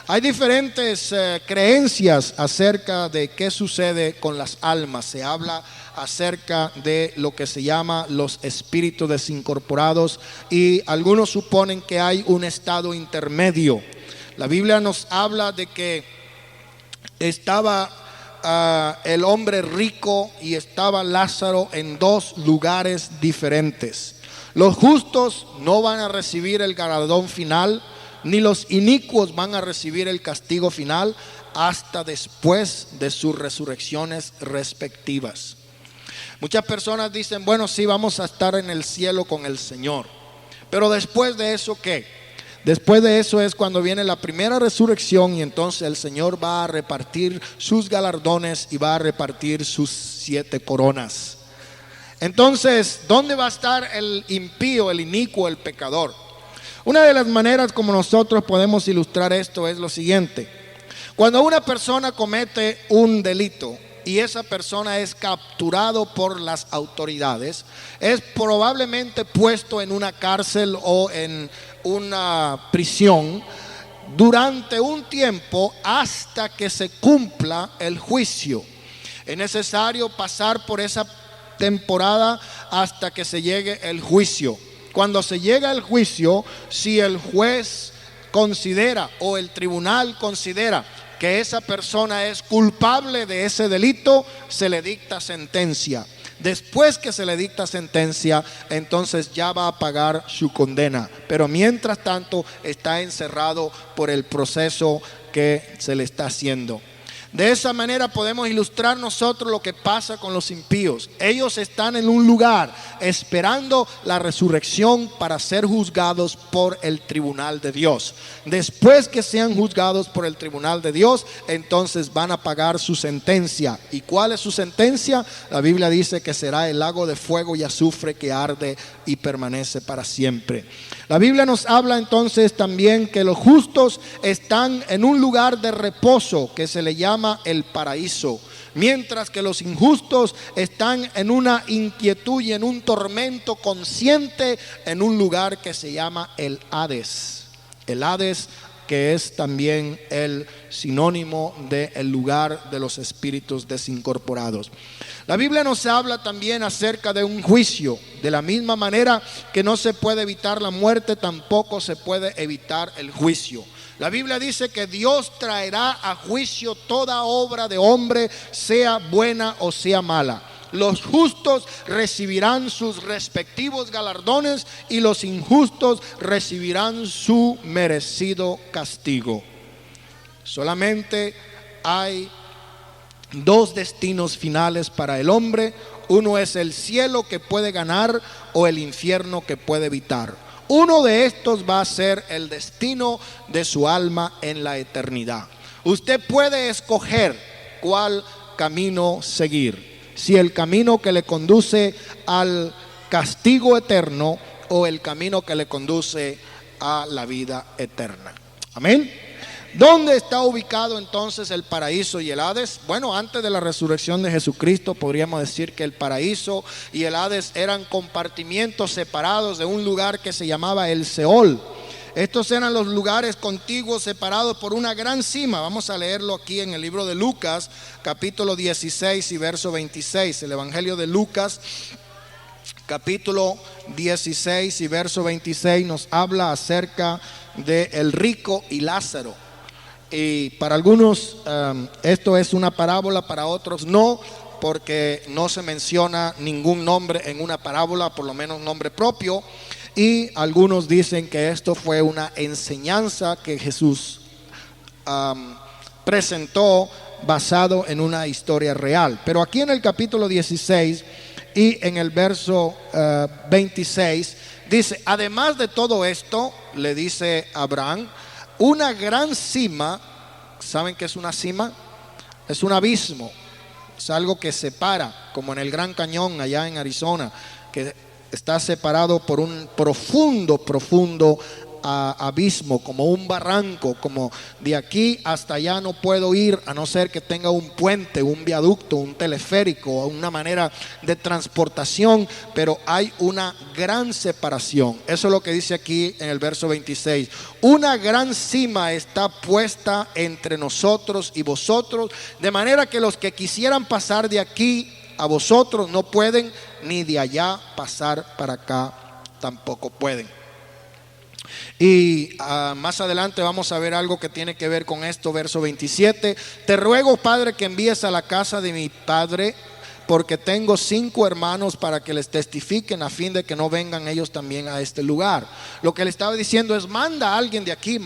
A: Hay diferentes creencias acerca de qué sucede con las almas. Se habla acerca de lo que se llama los espíritus desincorporados, y algunos suponen que hay un estado intermedio. La Biblia nos habla de que estaba el hombre rico y estaba Lázaro en dos lugares diferentes. Los justos no van a recibir el galardón final, ni los inicuos van a recibir el castigo final hasta después de sus resurrecciones respectivas. Muchas personas dicen: bueno, sí, vamos a estar en el cielo con el Señor, pero después de eso, ¿qué? Después de eso es cuando viene la primera resurrección, y entonces el Señor va a repartir sus galardones y va a repartir sus 7 coronas. Entonces, ¿dónde va a estar el impío, el inicuo, el pecador? Una de las maneras como nosotros podemos ilustrar esto es lo siguiente: cuando una persona comete un delito y esa persona es capturado por las autoridades, es probablemente puesto en una cárcel o en una prisión durante un tiempo hasta que se cumpla el juicio. Es necesario pasar por esa temporada hasta que se llegue el juicio. Cuando se llega el juicio, si el juez considera o el tribunal considera que esa persona es culpable de ese delito, se le dicta sentencia. Después que se le dicta sentencia, entonces ya va a pagar su condena. Pero mientras tanto está encerrado por el proceso que se le está haciendo. De esa manera podemos ilustrar nosotros lo que pasa con los impíos. Ellos están en un lugar esperando la resurrección para ser juzgados por el tribunal de Dios. Después que sean juzgados por el tribunal de Dios, entonces van a pagar su sentencia. ¿Y cuál es su sentencia? La Biblia dice que será el lago de fuego y azufre que arde y permanece para siempre. La Biblia nos habla entonces también que los justos están en un lugar de reposo que se le llama el paraíso, mientras que los injustos están en una inquietud y en un tormento consciente en un lugar que se llama el Hades. El Hades, que es también el sinónimo del lugar de los espíritus desincorporados. La Biblia nos habla también acerca de un juicio. De la misma manera que no se puede evitar la muerte, tampoco se puede evitar el juicio. La Biblia dice que Dios traerá a juicio toda obra de hombre, sea buena o sea mala. Los justos recibirán sus respectivos galardones y los injustos recibirán su merecido castigo. Solamente hay dos destinos finales para el hombre. Uno es el cielo que puede ganar o el infierno que puede evitar. Uno de estos va a ser el destino de su alma en la eternidad. Usted puede escoger cuál camino seguir. Si el camino que le conduce al castigo eterno o el camino que le conduce a la vida eterna. Amén. ¿Dónde está ubicado entonces el paraíso y el Hades? Bueno, antes de la resurrección de Jesucristo podríamos decir que el paraíso y el Hades eran compartimientos separados de un lugar que se llamaba el Seol. Estos eran los lugares contiguos separados por una gran cima. Vamos a leerlo aquí en el libro de Lucas, capítulo 16 y verso 26. El Evangelio de Lucas, capítulo 16 y verso 26 nos habla acerca de el rico y Lázaro. Y para algunos esto es una parábola, para otros no, porque no se menciona ningún nombre en una parábola, por lo menos nombre propio. Y algunos dicen que esto fue una enseñanza que Jesús presentó basado en una historia real. Pero aquí en el capítulo 16 y en el verso 26 dice: además de todo esto, le dice Abraham, una gran cima. ¿Saben qué es una cima? Es un abismo, es algo que separa, como en el Gran Cañón allá en Arizona, que está separado por un profundo abismo, como un barranco, como de aquí hasta allá no puedo ir a no ser que tenga un puente, un viaducto, un teleférico, una manera de transportación, pero hay una gran separación. Eso es lo que dice aquí en el verso 26. Una gran cima está puesta entre nosotros y vosotros, de manera que los que quisieran pasar de aquí a vosotros no pueden, ni de allá pasar para acá tampoco pueden. Y más adelante vamos a ver algo que tiene que ver con esto, verso 27. Te ruego, Padre, que envíes a la casa de mi padre, porque tengo 5 hermanos, para que les testifiquen, a fin de que no vengan ellos también a este lugar. Lo que le estaba diciendo es: manda a alguien de aquí,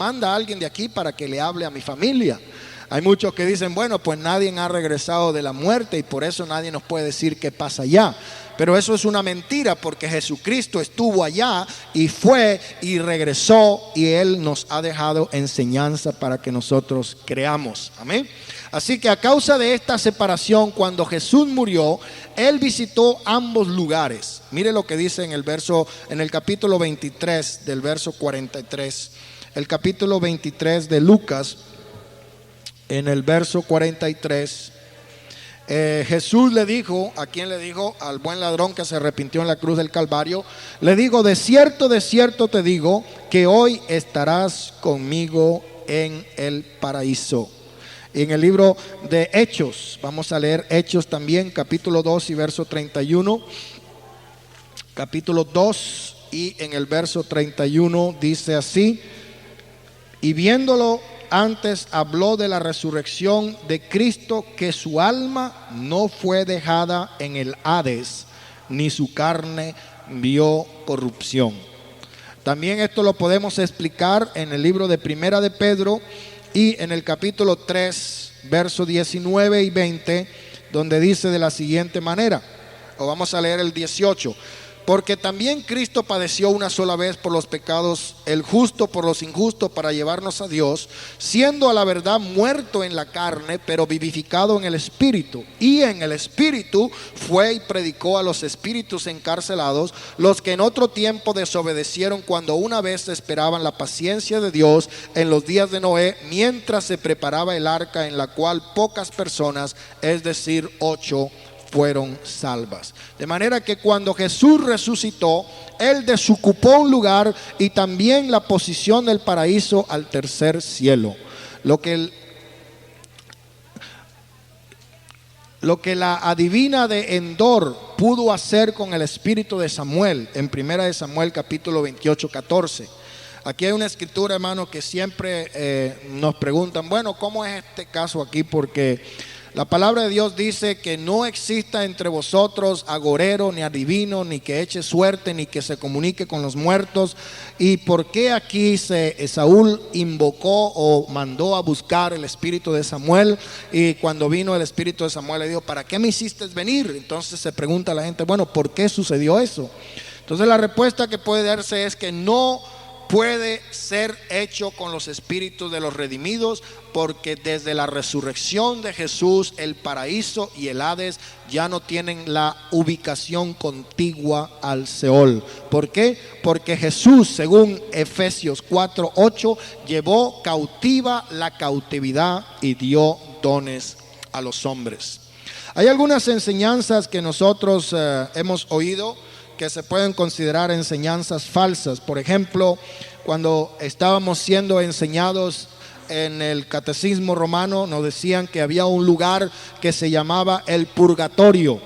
A: para que le hable a mi familia. Hay muchos que dicen: bueno, pues nadie ha regresado de la muerte y por eso nadie nos puede decir qué pasa allá. Pero eso es una mentira, porque Jesucristo estuvo allá y fue y regresó, y Él nos ha dejado enseñanza para que nosotros creamos. Amén. Así que a causa de esta separación, cuando Jesús murió, Él visitó ambos lugares. Mire lo que dice en el capítulo 23 del verso 43. El capítulo 23 de Lucas, en el verso 43. Jesús le dijo, ¿a quién le dijo? Al buen ladrón que se arrepintió en la cruz del Calvario. Le digo: de cierto te digo, que hoy estarás conmigo en el paraíso. Y en el libro de Hechos, vamos a leer Hechos también, capítulo 2 y verso 31. Capítulo 2 y en el verso 31 dice así: y viéndolo antes, habló de la resurrección de Cristo, que su alma no fue dejada en el Hades, ni su carne vio corrupción. También esto lo podemos explicar en el libro de Primera de Pedro y en el capítulo 3, versos 19 y 20, donde dice de la siguiente manera, o vamos a leer el 18: porque también Cristo padeció una sola vez por los pecados, el justo por los injustos, para llevarnos a Dios, siendo a la verdad muerto en la carne, pero vivificado en el Espíritu. Y en el Espíritu fue y predicó a los espíritus encarcelados, los que en otro tiempo desobedecieron, cuando una vez esperaban la paciencia de Dios en los días de Noé, mientras se preparaba el arca, en la cual pocas personas, es decir, 8, fueron salvas. De manera que cuando Jesús resucitó, Él desocupó un lugar y también la posición del paraíso al tercer cielo. Lo que la adivina de Endor pudo hacer con el espíritu de Samuel, en Primera de Samuel capítulo 28, 14. Aquí hay una escritura, hermano, que siempre nos preguntan: bueno, ¿cómo es este caso aquí? Porque la palabra de Dios dice que no exista entre vosotros agorero, ni adivino, ni que eche suerte, ni que se comunique con los muertos. ¿Y por qué aquí Saúl invocó o mandó a buscar el espíritu de Samuel? Y cuando vino el espíritu de Samuel le dijo: ¿para qué me hiciste venir? Entonces se pregunta a la gente: bueno, ¿por qué sucedió eso? Entonces la respuesta que puede darse es que no puede ser hecho con los espíritus de los redimidos, porque desde la resurrección de Jesús, el paraíso y el Hades ya no tienen la ubicación contigua al Seol. ¿Por qué? Porque Jesús, según Efesios 4:8, llevó cautiva la cautividad y dio dones a los hombres. Hay algunas enseñanzas que nosotros hemos oído que se pueden considerar enseñanzas falsas. Por ejemplo, cuando estábamos siendo enseñados en el catecismo romano, nos decían que había un lugar que se llamaba el purgatorio.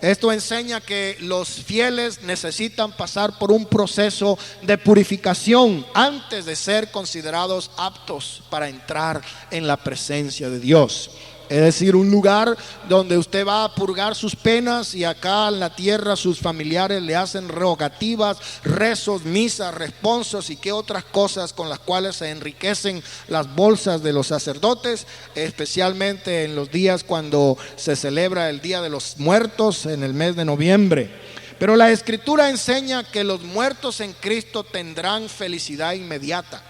A: Esto enseña que los fieles necesitan pasar por un proceso de purificación antes de ser considerados aptos para entrar en la presencia de Dios. Es decir, un lugar donde usted va a purgar sus penas y acá en la tierra sus familiares le hacen rogativas, rezos, misas, responsos y qué otras cosas con las cuales se enriquecen las bolsas de los sacerdotes, especialmente en los días cuando se celebra el Día de los Muertos en el mes de noviembre. Pero la Escritura enseña que los muertos en Cristo tendrán felicidad inmediata.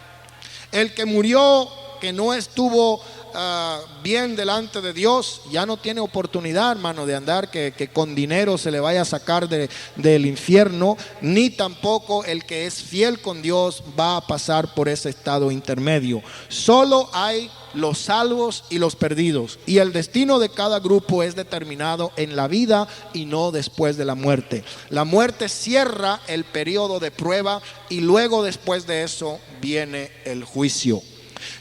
A: El que murió, que no estuvo bien delante de Dios, ya no tiene oportunidad, hermano, de andar que con dinero se le vaya a sacar del infierno, ni tampoco el que es fiel con Dios va a pasar por ese estado intermedio. Solo hay los salvos y los perdidos, y el destino de cada grupo es determinado en la vida y no después de la muerte. La muerte cierra el periodo de prueba y luego después de eso viene el juicio.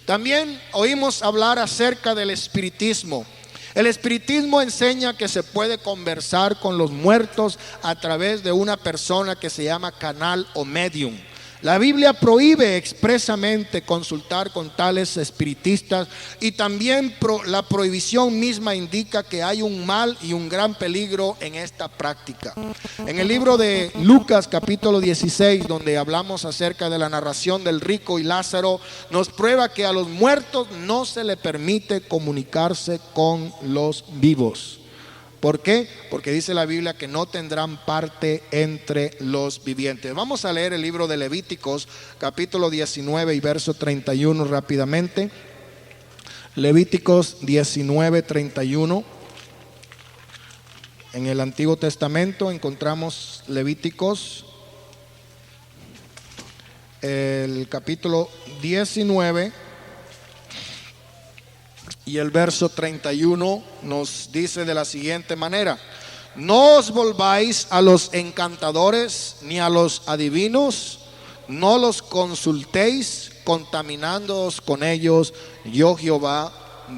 A: También oímos hablar acerca del espiritismo. El espiritismo enseña que se puede conversar con los muertos a través de una persona que se llama canal o medium. La Biblia prohíbe expresamente consultar con tales espiritistas y también la prohibición misma indica que hay un mal y un gran peligro en esta práctica. En el libro de Lucas capítulo 16, donde hablamos acerca de la narración del rico y Lázaro, nos prueba que a los muertos no se le permite comunicarse con los vivos. ¿Por qué? Porque dice la Biblia que no tendrán parte entre los vivientes. Vamos a leer el libro de Levíticos, capítulo 19 y verso 31 rápidamente. Levíticos 19, 31. En el Antiguo Testamento encontramos Levíticos, el capítulo 19. Y el verso 31 nos dice de la siguiente manera: no os volváis a los encantadores ni a los adivinos, no los consultéis contaminándoos con ellos, yo Jehová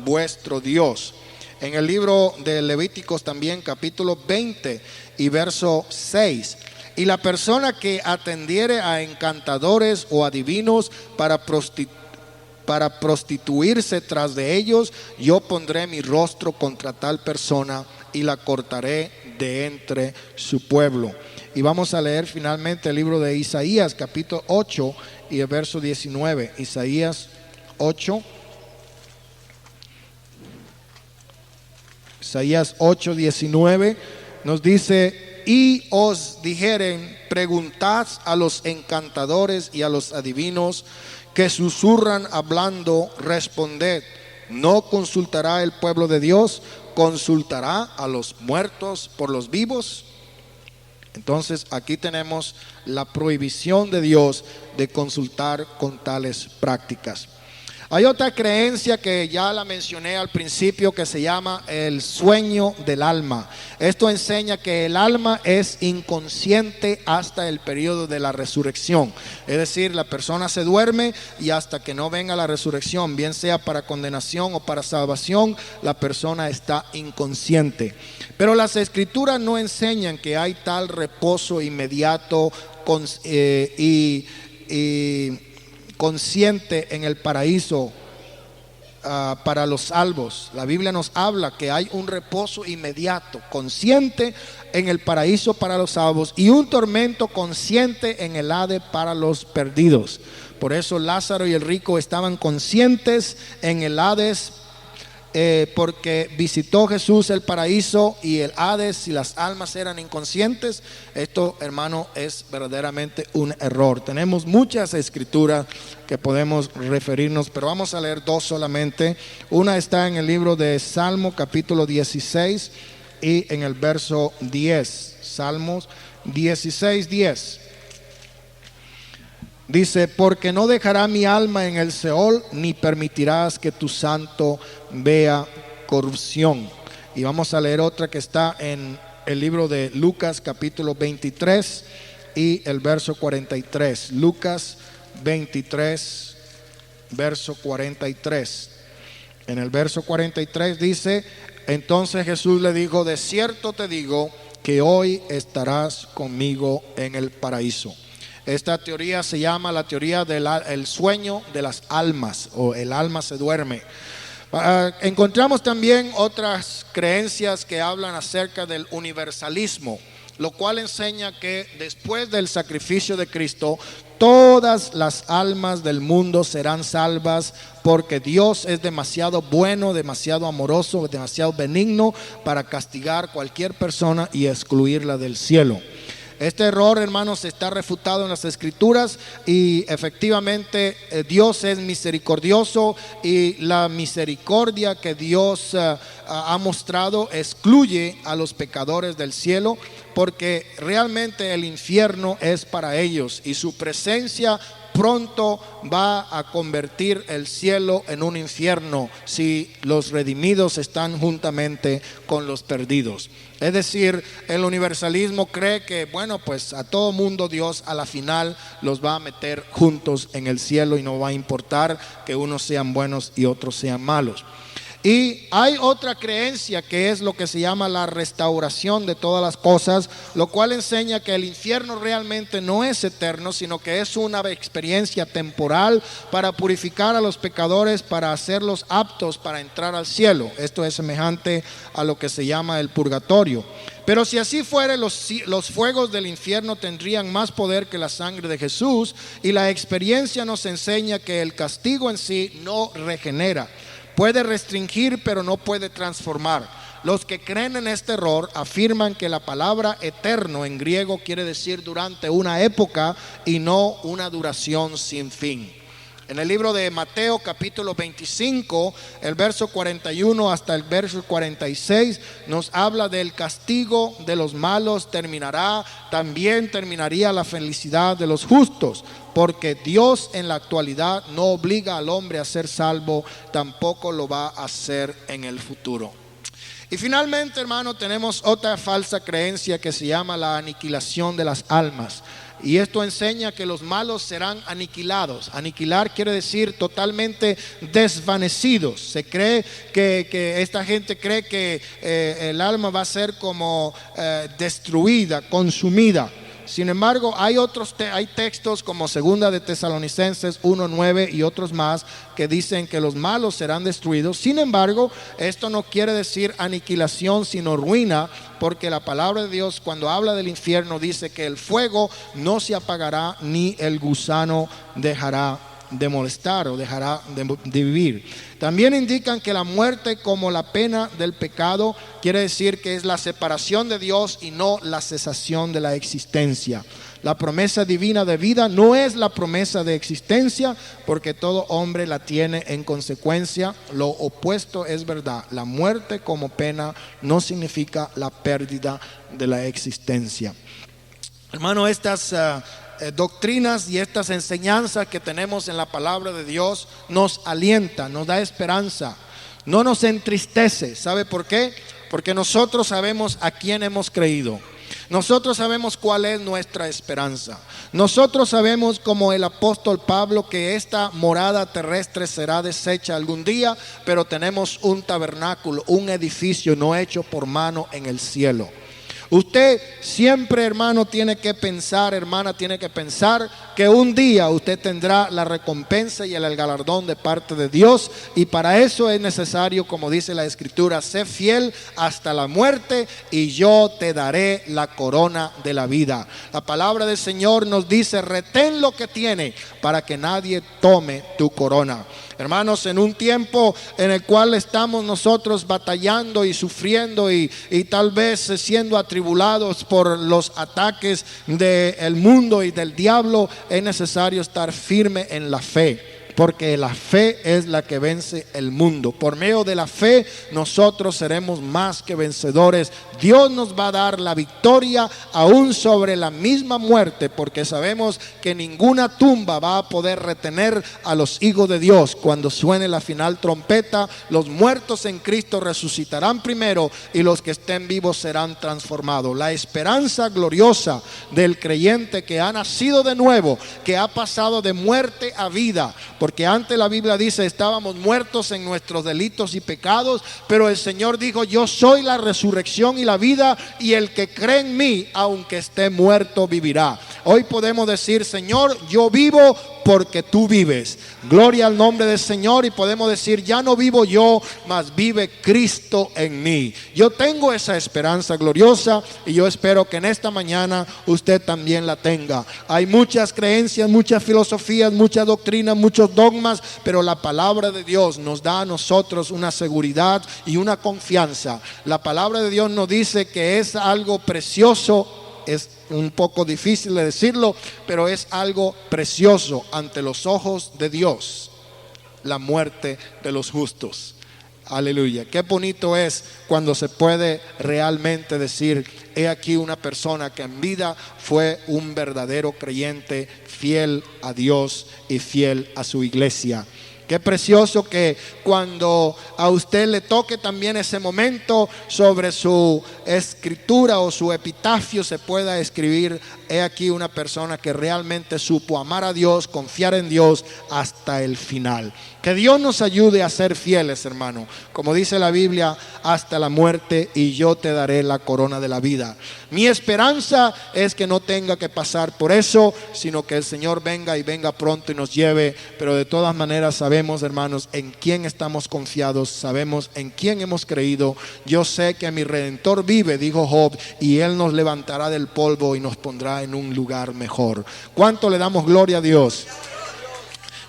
A: vuestro Dios. En el libro de Levíticos también capítulo 20 y verso 6: y la persona que atendiere a encantadores o adivinos para prostituirse tras de ellos, yo pondré mi rostro contra tal persona y la cortaré de entre su pueblo. Y vamos a leer finalmente el libro de Isaías capítulo 8 y el verso 19. Isaías 8. Isaías 8, 19 nos dice: y os dijeren, preguntad a los encantadores y a los adivinos que susurran hablando, responded. ¿No consultará el pueblo de Dios? ¿Consultará a los muertos por los vivos? Entonces aquí tenemos la prohibición de Dios de consultar con tales prácticas. Hay otra creencia que ya la mencioné al principio, que se llama el sueño del alma. Esto enseña que el alma es inconsciente hasta el periodo de la resurrección. Es decir, la persona se duerme y hasta que no venga la resurrección, bien sea para condenación o para salvación, la persona está inconsciente. Pero las escrituras no enseñan que hay tal reposo inmediato consciente en el paraíso para los salvos. La Biblia nos habla que hay un reposo inmediato, consciente en el paraíso para los salvos, y un tormento consciente en el Hades para los perdidos. Por eso Lázaro y el rico estaban conscientes en el Hades, porque visitó Jesús el paraíso y el Hades, y las almas eran inconscientes. Esto, hermano, es verdaderamente un error. Tenemos muchas escrituras que podemos referirnos, pero vamos a leer dos solamente. Una está en el libro de Salmo capítulo 16 y en el verso 10. Salmos 16, 10. Dice: porque no dejará mi alma en el Seol, ni permitirás que tu santo vea corrupción. Y vamos a leer otra que está en el libro de Lucas capítulo 23 y el verso 43. Lucas 23, verso 43. En el verso 43 dice: entonces Jesús le dijo, de cierto te digo que hoy estarás conmigo en el paraíso. Esta teoría se llama la teoría del sueño de las almas, o el alma se duerme. Encontramos también otras creencias que hablan acerca del universalismo, lo cual enseña que después del sacrificio de Cristo, todas las almas del mundo serán salvas, porque Dios es demasiado bueno, demasiado amoroso, demasiado benigno para castigar a cualquier persona y excluirla del cielo. Este error, hermanos, está refutado en las Escrituras y efectivamente Dios es misericordioso, y la misericordia que Dios ha mostrado excluye a los pecadores del cielo, porque realmente el infierno es para ellos y su presencia pronto va a convertir el cielo en un infierno si los redimidos están juntamente con los perdidos. Es decir, el universalismo cree que, bueno, pues a todo mundo Dios a la final los va a meter juntos en el cielo y no va a importar que unos sean buenos y otros sean malos. Y hay otra creencia que es lo que se llama la restauración de todas las cosas, lo cual enseña que el infierno realmente no es eterno, sino que es una experiencia temporal para purificar a los pecadores, para hacerlos aptos para entrar al cielo. Esto es semejante a lo que se llama el purgatorio. Pero si así fuere, los fuegos del infierno tendrían más poder que la sangre de Jesús, y la experiencia nos enseña que el castigo en sí no regenera. Puede restringir, pero no puede transformar. Los que creen en este error afirman que la palabra eterno en griego quiere decir durante una época y no una duración sin fin. En el libro de Mateo capítulo 25, el verso 41 hasta el verso 46 nos habla del castigo de los malos terminará, también terminaría la felicidad de los justos, porque Dios en la actualidad no obliga al hombre a ser salvo, tampoco lo va a hacer en el futuro. Y finalmente, hermano, tenemos otra falsa creencia que se llama la aniquilación de las almas. Y esto enseña que los malos serán aniquilados. Aniquilar quiere decir totalmente desvanecidos. Se cree que esta gente cree que el alma va a ser como destruida, consumida. Sin embargo, hay textos como Segunda de Tesalonicenses 1:9 y otros más que dicen que los malos serán destruidos. Sin embargo, esto no quiere decir aniquilación, sino ruina, porque la palabra de Dios, cuando habla del infierno, dice que el fuego no se apagará ni el gusano dejará de molestar o dejará de vivir. También indican que la muerte como la pena del pecado quiere decir que es la separación de Dios y no la cesación de la existencia. La promesa divina de vida no es la promesa de existencia, porque todo hombre la tiene en consecuencia. Lo opuesto es verdad. La muerte como pena no significa la pérdida de la existencia. Hermano, estas doctrinas y estas enseñanzas que tenemos en la palabra de Dios nos alienta, nos da esperanza, no nos entristece. ¿Sabe por qué? Porque nosotros sabemos a quién hemos creído. Nosotros sabemos cuál es nuestra esperanza. Nosotros sabemos, como el apóstol Pablo, que esta morada terrestre será deshecha algún día, pero tenemos un tabernáculo, un edificio no hecho por mano en el cielo. Usted siempre, hermano, tiene que pensar, hermana, tiene que pensar que un día usted tendrá la recompensa y el galardón de parte de Dios, y para eso es necesario, como dice la Escritura, sé fiel hasta la muerte y yo te daré la corona de la vida. La palabra del Señor nos dice: retén lo que tiene para que nadie tome tu corona. Hermanos, en un tiempo en el cual estamos nosotros batallando y sufriendo y tal vez siendo atribulados por los ataques del mundo y del diablo, es necesario estar firme en la fe, porque la fe es la que vence el mundo. Por medio de la fe nosotros seremos más que vencedores. Dios nos va a dar la victoria aún sobre la misma muerte, porque sabemos que ninguna tumba va a poder retener a los hijos de Dios. Cuando suene la final trompeta, los muertos en Cristo resucitarán primero y los que estén vivos serán transformados. La esperanza gloriosa del creyente que ha nacido de nuevo, que ha pasado de muerte a vida, porque antes la Biblia dice estábamos muertos en nuestros delitos y pecados, pero el Señor dijo: yo soy la resurrección y la vida, y el que cree en mí, aunque esté muerto, vivirá. Hoy podemos decir, Señor, yo vivo porque tú vives. Gloria al nombre del Señor. Y podemos decir, ya no vivo yo, mas vive Cristo en mí. Yo tengo esa esperanza gloriosa y yo espero que en esta mañana usted también la tenga. Hay muchas creencias, muchas filosofías, muchas doctrinas, muchos dogmas, pero la palabra de Dios nos da a nosotros una seguridad y una confianza. La palabra de Dios nos dice que es algo precioso. Es un poco difícil de decirlo, pero es algo precioso ante los ojos de Dios, la muerte de los justos. Aleluya. Qué bonito es cuando se puede realmente decir, he aquí una persona que en vida fue un verdadero creyente, fiel a Dios y fiel a su iglesia. Qué precioso que cuando a usted le toque también ese momento, sobre su escritura o su epitafio se pueda escribir, he aquí una persona que realmente supo amar a Dios, confiar en Dios hasta el final. Que Dios nos ayude a ser fieles, hermano. Como dice la Biblia, hasta la muerte y yo te daré la corona de la vida. Mi esperanza es que no tenga que pasar por eso, sino que el Señor venga y venga pronto y nos lleve. Pero de todas maneras sabemos, hermanos, en quién estamos confiados, sabemos en quién hemos creído. Yo sé que mi Redentor vive, dijo Job, y Él nos levantará del polvo y nos pondrá en un lugar mejor. ¿Cuánto le damos gloria a Dios?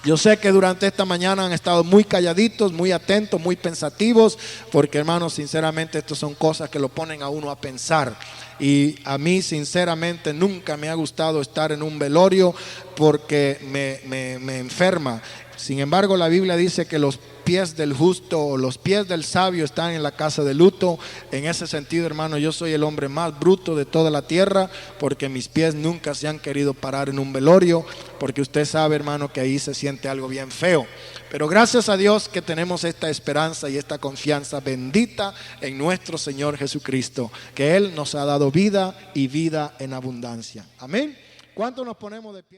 A: Yo sé que durante esta mañana han estado muy calladitos, muy atentos, muy pensativos, porque hermanos, sinceramente estas son cosas que lo ponen a uno a pensar. Y a mí sinceramente nunca me ha gustado estar en un velorio porque me enferma. Sin embargo, la Biblia dice que los pies del justo o los pies del sabio están en la casa de luto. En ese sentido, hermano, yo soy el hombre más bruto de toda la tierra, porque mis pies nunca se han querido parar en un velorio, porque usted sabe, hermano, que ahí se siente algo bien feo. Pero gracias a Dios que tenemos esta esperanza y esta confianza bendita en nuestro Señor Jesucristo, que Él nos ha dado vida y vida en abundancia. Amén. ¿Cuánto nos ponemos de pie?